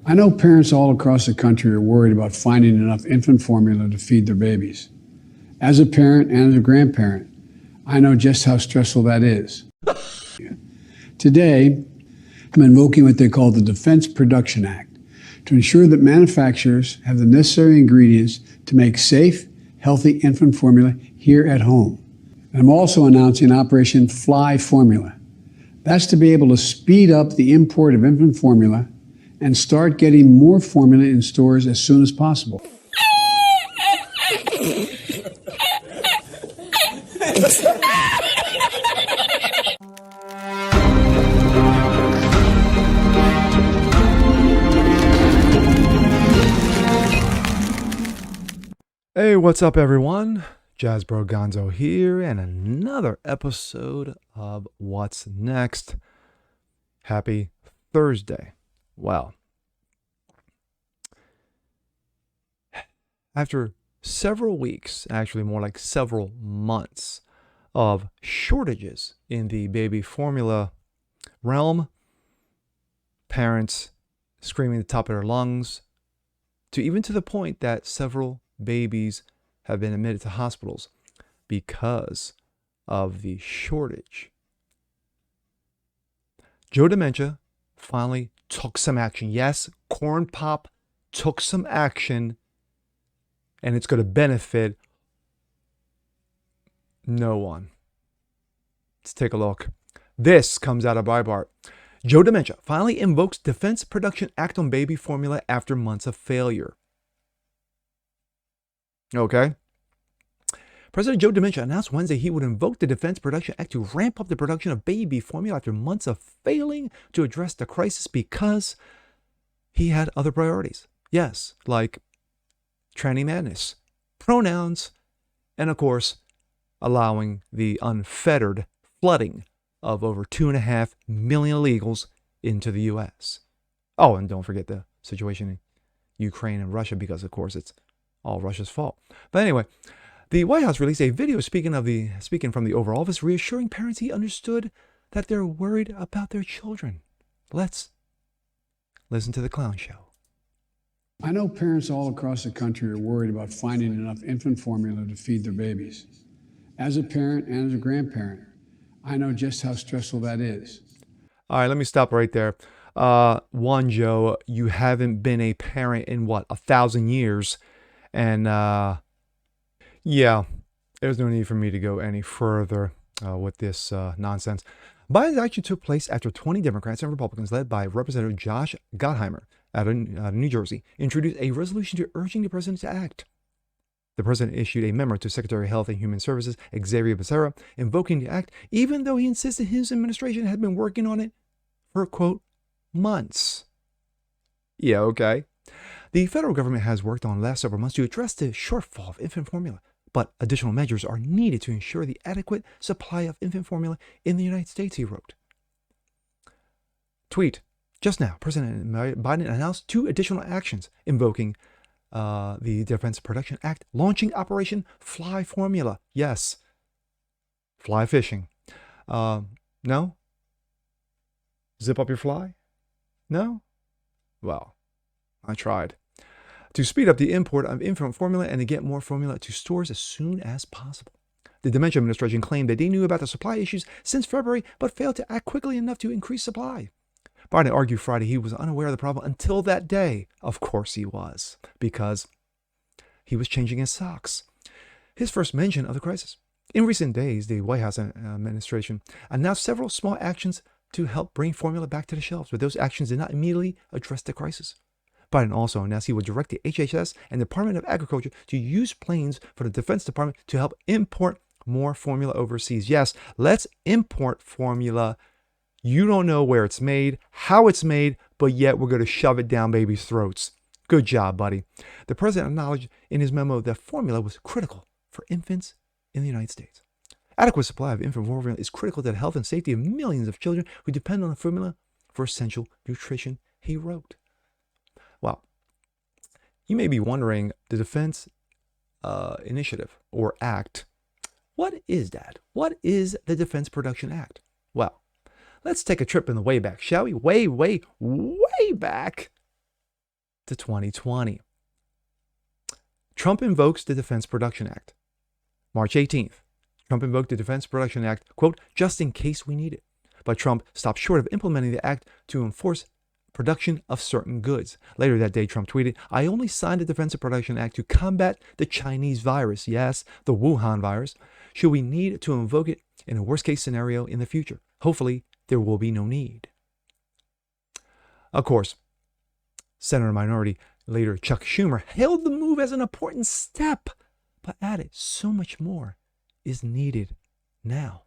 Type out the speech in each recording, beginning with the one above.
I know parents all across the country are worried about finding enough infant formula to feed their babies. As a parent and as a grandparent, I know just how stressful that is. Today, I'm invoking what they call the Defense Production Act to ensure that manufacturers have the necessary ingredients to make safe, healthy infant formula here at home. And I'm also announcing Operation Fly Formula. That's to be able to speed up the import of infant formula and start getting more formula in stores as soon as possible. Hey, what's up, everyone? Jazzbro Gonzo here, and another episode of What's Next. Happy Thursday. Well, after several weeks, actually more like several months, of shortages in the baby formula realm, parents screaming at the top of their lungs, even to the point that several babies have been admitted to hospitals because of the shortage. Joe Dementia finally took some action. Yes, Corn Pop took some action, and it's going to benefit no one. Let's take a look. This comes out of Breitbart. Joe Dementia finally invokes Defense Production Act on baby formula after months of failure. Okay. President Joe Dementia announced Wednesday he would invoke the Defense Production Act to ramp up the production of baby formula after months of failing to address the crisis because he had other priorities. Yes, like tranny madness, pronouns, and of course, allowing the unfettered flooding of over 2.5 million illegals into the U.S. Oh, and don't forget the situation in Ukraine and Russia because, of course, it's all Russia's fault. But anyway, the White House released a video speaking from the Oval Office, reassuring parents he understood that they're worried about their children. Let's listen to the clown show. I know parents all across the country are worried about finding enough infant formula to feed their babies. As a parent and as a grandparent, I know just how stressful that is. All right, let me stop right there. One, Joe, you haven't been a parent in 1,000 years. And yeah, there's no need for me to go any further with this nonsense. Biden's action took place after 20 Democrats and Republicans, led by Representative Josh Gottheimer out of New Jersey, introduced a resolution urging the president to act. The president issued a memo to Secretary of Health and Human Services, Xavier Becerra, invoking the act, even though he insisted his administration had been working on it for, quote, months. Yeah, okay. The federal government has worked on the last several months to address the shortfall of infant formula, but additional measures are needed to ensure the adequate supply of infant formula in the United States, he wrote. Tweet. Just now, President Biden announced 2 additional actions invoking the Defense Production Act, launching Operation Fly Formula. Yes, fly fishing. No? Zip up your fly? No? Well, I tried. To speed up the import of infant formula and to get more formula to stores as soon as possible. The Dementia administration claimed that they knew about the supply issues since February, but failed to act quickly enough to increase supply. Biden argued Friday he was unaware of the problem until that day. Of course he was, because he was changing his socks. His first mention of the crisis. In recent days, the White House administration announced several small actions to help bring formula back to the shelves, but those actions did not immediately address the crisis. Biden also announced he would direct the HHS and Department of Agriculture to use planes for the Defense Department to help import more formula overseas. Yes, let's import formula. You don't know where it's made, how it's made, but yet we're going to shove it down babies' throats. Good job, buddy. The president acknowledged in his memo that formula was critical for infants in the United States. Adequate supply of infant formula is critical to the health and safety of millions of children who depend on the formula for essential nutrition, he wrote. Well, you may be wondering, the Defense Initiative or Act, what is that? What is the Defense Production Act? Well, let's take a trip in the way back, shall we? Way back. to 2020. Trump invokes the Defense Production Act. March 18th, Trump invoked the Defense Production Act, quote, just in case we need it. But Trump stopped short of implementing the act to enforce production of certain goods. Later that day, Trump tweeted, I only signed the Defense Production Act to combat the Chinese virus, yes, the Wuhan virus. Should we need to invoke it in a worst-case scenario in the future? Hopefully, there will be no need. Of course, Senator Minority Leader Chuck Schumer hailed the move as an important step, but added so much more is needed now.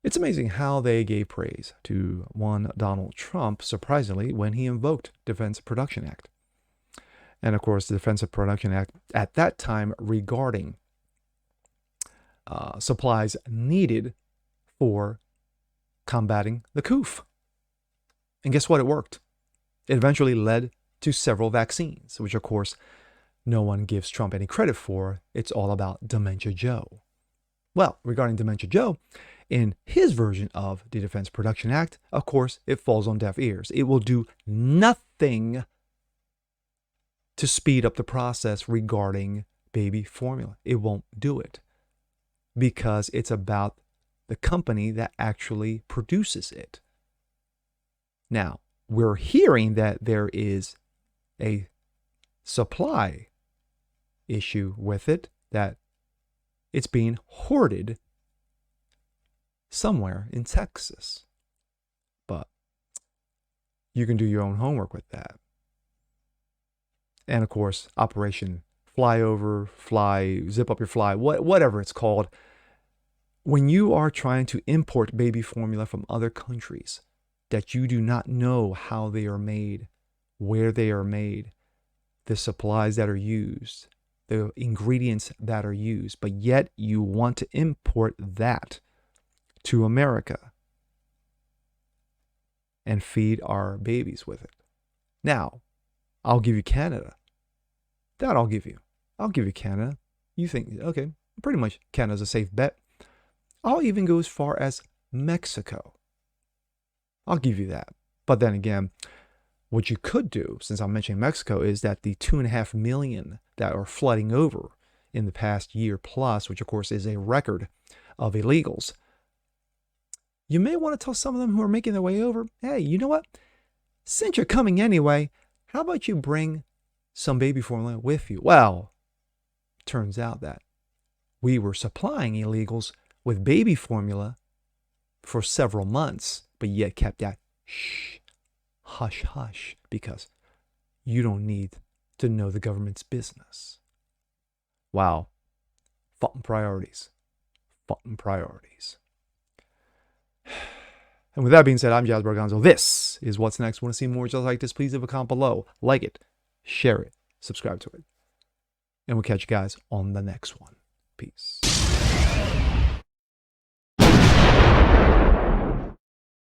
It's amazing how they gave praise to one Donald Trump, surprisingly, when he invoked Defense Production Act. And of course, the Defense Production Act at that time regarding supplies needed for combating the COOF. And guess what? It worked. It eventually led to several vaccines, which of course no one gives Trump any credit for. It's all about Dementia Joe. Well, regarding Dementia Joe, in his version of the Defense Production Act, of course, it falls on deaf ears. It will do nothing to speed up the process regarding baby formula. It won't do it because it's about the company that actually produces it. Now, we're hearing that there is a supply issue with it, that it's being hoarded somewhere in Texas. But you can do your own homework with that. And of course, Operation Flyover, Zip Up Your Fly, whatever it's called. When you are trying to import baby formula from other countries that you do not know how they are made, where they are made, the supplies that are used, the ingredients that are used, but yet you want to import that to America and feed our babies with it. Now, I'll give you Canada. That I'll give you. I'll give you Canada. You think, okay, pretty much Canada's a safe bet. I'll even go as far as Mexico. I'll give you that. But then again, what you could do, since I'm mentioning Mexico, is that the 2.5 million that are flooding over in the past year plus, which of course is a record of illegals, you may want to tell some of them who are making their way over, hey, you know what? Since you're coming anyway, how about you bring some baby formula with you? Well, turns out that we were supplying illegals with baby formula for several months, but yet kept that hush, hush, because you don't need to know the government's business. Wow. Fucking priorities. Fucking priorities. And with that being said, I'm Jazz Bargonzo. This is What's Next. Want to see more just like this? Please leave a comment below. Like it, share it, subscribe to it. And we'll catch you guys on the next one. Peace.